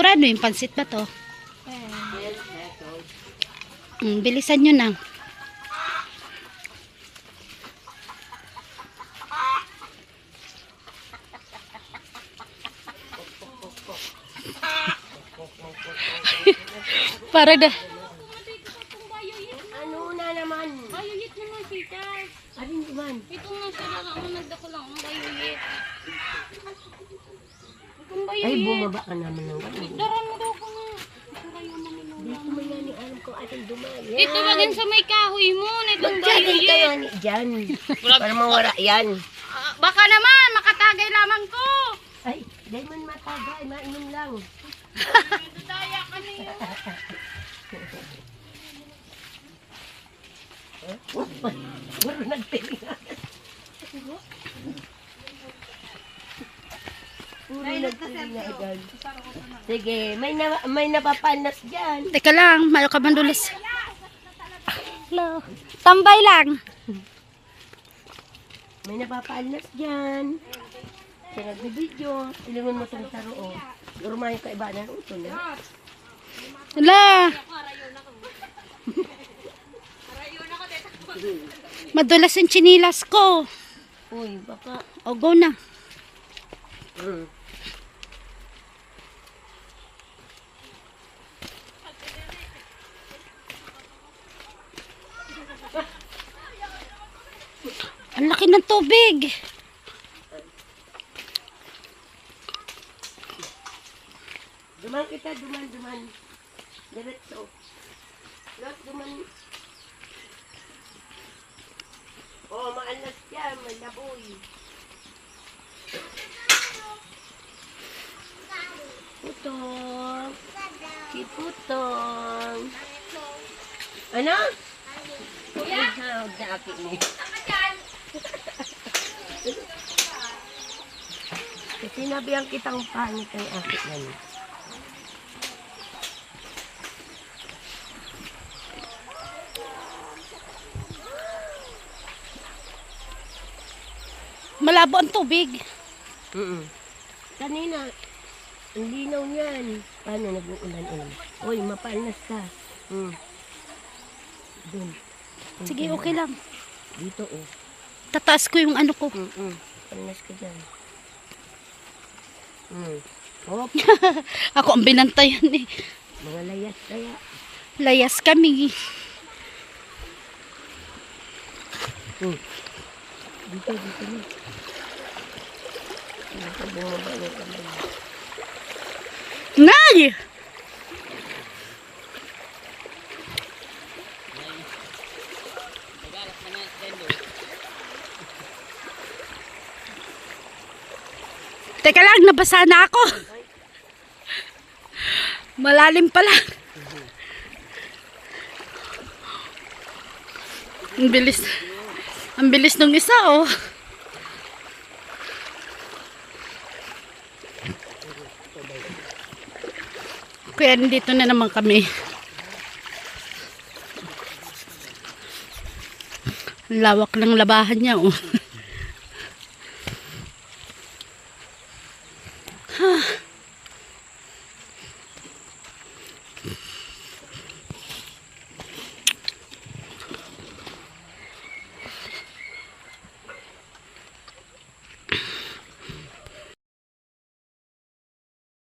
Sigurado yung pansit ba to? Bilisan nyo na. Para da. Ano na naman? Bayuyit naman sita. Alin naman? Ito nga sila ang nagdako lang ang bayuyit. Itong Ay, bayuyit. bumaba ka naman ng gano'n. Daran mo daw ko nga. Ito kayo namin. Dito mo yan, alam ko ating dumayan. Ito ba din sa may kahoy mo? Na itong Magkagin kayo bayuyit. ni dyan. Para mawala yan. Baka naman, makatagay lamang ko. Ay, dahil man matagay, mainom lang. Daya ka niyo. Puro nagtiringan. Puro nagtiringan. Sige, may napapanas dyan. Teka lang, mayo ka bandulis. Hello. Tambay lang. May napapanas dyan. Sa nagbibidyo, ilingon mo itong taro. Gurumayo ka iba ng utol. Hala. Madulas yung chinilas ko. Uy, baka. O, go na. Ang laki ng tubig. Duman kita, duman. Diretso. Lot, duman. Oh, maalas yan, may laboy. Putong. Si Putong. Ano? Kuya? Huwag na akin ni. Sinabihan kitang pangit ang akin na ni. Malabo ang tubig. Kanina, ang linaw niyan. Paano nag-uulan-ulan? Uy, mapaalas ka. Dun. Sige, okay lang. Dito, oh. Tataas ko yung ano ko. Paalas ka dyan. Hop, Ako ang binantayan eh. mga layas kaya. Layas kami. Dito na. Dito bumaba yung kamay. Ngay! Teka lang, nabasa na ako. Malalim pala. Ang bilis. Ang bilis nung isa, oh. Kaya dito na naman kami. Lawak ng labahan niya, oh.